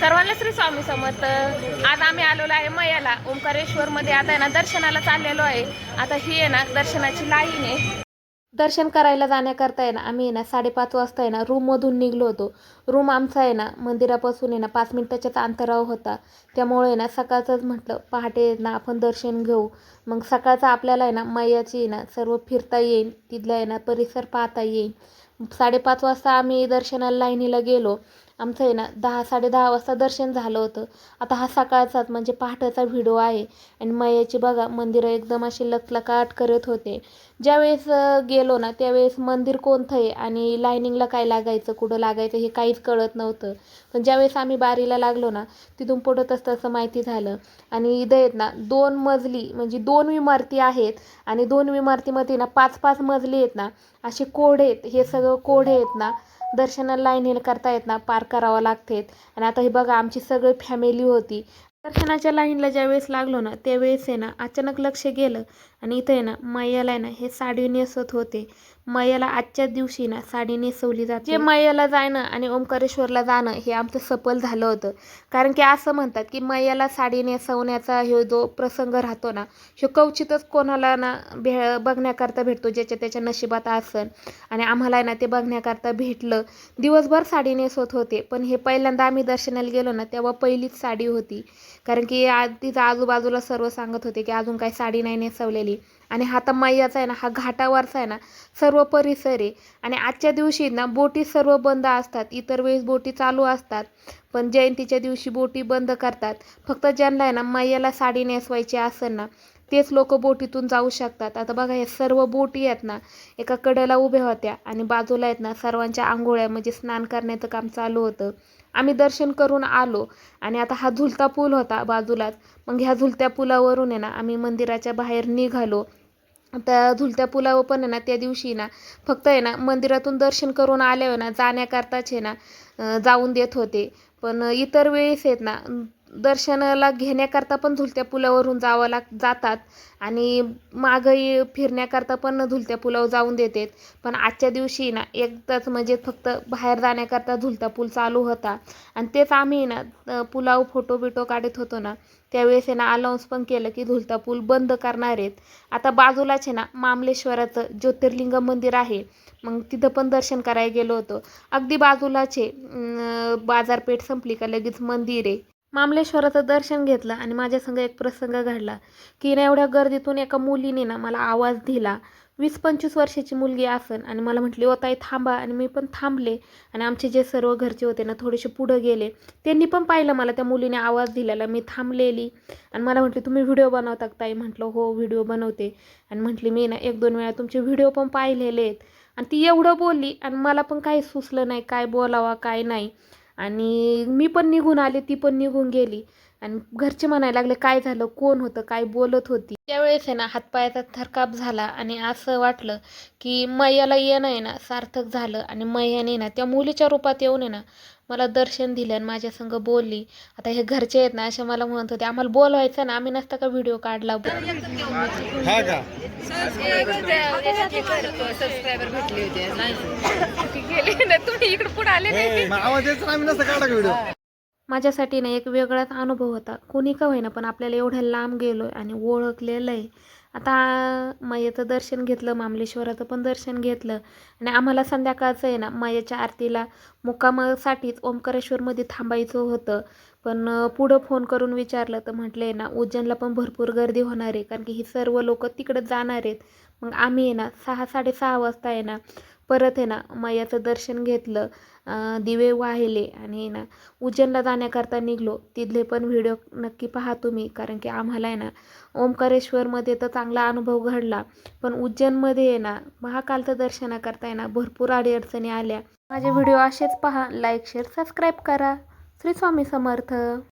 सर्वांना श्री स्वामी समर्थ। आज आम्ही आलेलो आहे मयाला ओंकारेश्वर मध्ये। आता आहे ना दर्शनाला चाललेलो आहे। आता ही आहे ना दर्शनाची लाईन आहे। दर्शन करायला जाण्याकरता आहे ना आम्ही ना 5:30 वाजता आहे ना रूममधून निघलो होतो। रूम आमचा आहे ना मंदिरापासून आहे ना 5 मिनिटाच्याच अंतरावर होता। त्यामुळे ना सकाळचंच म्हटलं पहाटे ना आपण दर्शन घेऊ। मग सकाळचं आपल्याला आहे ना मयाची ना सर्व फिरता येईल, तिथला आहे ना परिसर पाहता येईल। 5:30 वाजता आम्ही दर्शनाला लाईनीला गेलो। आमचं आहे ना 10-10:30 वाजता दर्शन झालं होतं। आता हा सकाळचाच म्हणजे पहाटेचा व्हिडिओ आहे। आणि मयाची बघा मंदिरं एकदम अशी लखलखाट करत होते। ज्यावेळेस गेलो ना त्यावेळेस मंदिर कोणतं आहे आणि लाईनिंगला काय लागायचं, कुठं लागायचं हे काहीच कळत नव्हतं। पण ज्यावेळेस आम्ही बारीला लागलो ना तिथून पुढं तसं माहिती झालं। आणि इथं आहेत ना 2 मजली म्हणजे 2 इमारती आहेत आणि 2 इमारतीमध्ये ना 5-5 मजली आहेत ना, असे कोढे आहेत। हे सगळं कोढे आहेत ना दर्शनाला लाईनीला करता येत ना पार करावं लागते। आणि आता हे बघा आमची सगळी फॅमिली होती। दर्शनाच्या लाईनला ज्यावेळेस लागलो ना त्यावेळेस आहे ना अचानक लक्ष गेलं आणि इथे आहे ना मयाला आहे ना हे साडी नेसत होते। मयाला आजच्या दिवशी ना साडी नेसवली जाते। जे मयाला जाणं आणि ओंकारेश्वरला जाणं हे आमचं सफल झालं होतं। कारण की असं म्हणतात की मयाला साडी नेसवण्याचा हे जो प्रसंग राहतो ना हे क्वचितच कोणाला ना बघण्याकरता भेटतो, ज्याच्या त्याच्या नशिबात असन। आणि आम्हाला ना ते बघण्याकरता भेटलं। दिवसभर साडी नेसवत होते, पण हे पहिल्यांदा आम्ही दर्शनाला गेलो ना तेव्हा पहिलीच साडी होती। कारण की तिथं आजूबाजूला सर्व सांगत होते की अजून काही साडी नाही नेसवलेली। आणि हा तर मैयाचा आहे ना हा घाटावरचा आहे ना सर्व परिसर आहे। आणि आजच्या दिवशी ना बोटी सर्व बंद असतात, इतर वेळेस बोटी चालू असतात। पण जयंतीच्या दिवशी बोटी बंद करतात। फक्त ज्यांना आहे ना मैयाला साडी नेसवायची असेल ना तेच लोक बोटीतून जाऊ शकतात। आता बघा हे सर्व बोटी आहेत ना एका कडेला उभ्या होत्या आणि बाजूला आहेत ना सर्वांच्या आंघोळ्या म्हणजे स्नान करण्याचं काम चालू होतं। आम्ही दर्शन करून आलो आणि आता हा झुलता पूल होता बाजूलाच। मग ह्या झुलत्या पुलावरून आहे ना आम्ही मंदिराच्या बाहेर निघालो। त्या झुलत्या पुलावर पण आहे ना त्या दिवशी ना फक्त आहे ना मंदिरातून दर्शन करून आल्यावर ना जाण्याकरताच आहे ना जाऊन देत होते। पण इतर वेळेस आहेत ना दर्शनाला घेण्याकरता पण झुलत्या पुलावरून जातात आणि मागही फिरण्याकरता पण झुलत्या पुलावर जाऊन देतात। पण आजच्या दिवशी ना एकदाच म्हणजे फक्त बाहेर जाण्याकरता झुलता पूल चालू होता। आणि तेच आम्ही ना पुलावर फोटो बिटो काढत होतो ना त्यावेळेस आहे ना अनाऊन्स पण केलं की झुलता पूल बंद करणार आहेत। आता बाजूलाच आहे ना मामलेश्वराचं ज्योतिर्लिंग मंदिर आहे। मग तिथं पण दर्शन करायला गेलो होतो। अगदी बाजूलाच आहे, बाजारपेठ संपली का लगेच मंदिर आहे। मामलेश्वराचं दर्शन घेतलं आणि माझ्यासंग एक प्रसंग घडला की ना एवढ्या गर्दीतून एका मुलीने ना मला आवाज दिला। 20-25 वर्षाची मुलगी असन आणि मला म्हटली ओ ताई थांबा। आणि मी पण थांबले आणि आमचे जे सर्व घरचे होते ना थोडेसे पुढं गेले। त्यांनी पण पाहिलं मला त्या मुलीने आवाज दिलेला, मी थांबलेली। आणि मला म्हटली तुम्ही व्हिडिओ बनवता का ताई? म्हटलं हो व्हिडिओ बनवते। आणि म्हटली मी ना 1-2 वेळा तुमचे व्हिडिओ पण पाहिलेले आहेत। आणि ती एवढं बोलली आणि मला पण काही सुचलं नाही काय बोलावा काय नाही। आणि मी पण निघून आले, ती पण निघून गेली। आणि घरचे म्हणायला लागले काय झालं, कोण होतं, काय बोलत होती? त्यावेळेस आहे ना हातपायाचा थरकाप झाला आणि असं वाटलं की मैयाला येणं आहे ना सार्थक झालं। आणि मैयाने ना त्या मुलीच्या रूपात येऊन आहे ना मला दर्शन दिलं आणि माझ्या संग बोलली। आता हे घरचे आहेत ना असे मला म्हणत होते आम्हाला बोलवायचं ना, आम्ही नसता का व्हिडिओ काढला? हा का सबस्क्रायबर भेटले होते गेले ना तुम्ही इकडे पुढे आले नाही। आवाज यायचा आम्ही नसता काढला व्हिडिओ। माझ्यासाठी ना एक वेगळाच अनुभव होता। कोणी का होईना पण आपल्याला एवढ्या लांब गेलो आहे आणि ओळखलेलं आहे। आता मैयाचं दर्शन घेतलं, मामलेश्वराचं पण दर्शन घेतलं आणि आम्हाला संध्याकाळचं आहे ना मैयाच्या आरतीला मुक्कामासाठीच ओंकारेश्वरमध्ये थांबायचं होतं। पण पुढं फोन करून विचारलं तर म्हटले ना उज्जैनला पण भरपूर गर्दी होणार आहे, कारण की ही सर्व लोक तिकडे जाणार आहेत। मग आम्ही आहे ना 6-6:30 वाजता आहे ना परत आहे ना मैयाचं दर्शन घेतलं, दिवे वाहिले आणि ना उज्जैनला जाण्याकरता निघलो। तिथले पण व्हिडिओ नक्की पहा तुम्ही, कारण की आम्हाला आहे ना ओंकारेश्वरमध्ये तर चांगला अनुभव घडला, पण उज्जैनमध्ये आहे ना महाकालचं दर्शनाकरता आहे ना भरपूर अडीअडचणी आल्या। माझे व्हिडिओ असेच पहा, लाईक शेअर सबस्क्राईब करा। श्री स्वामी समर्थ।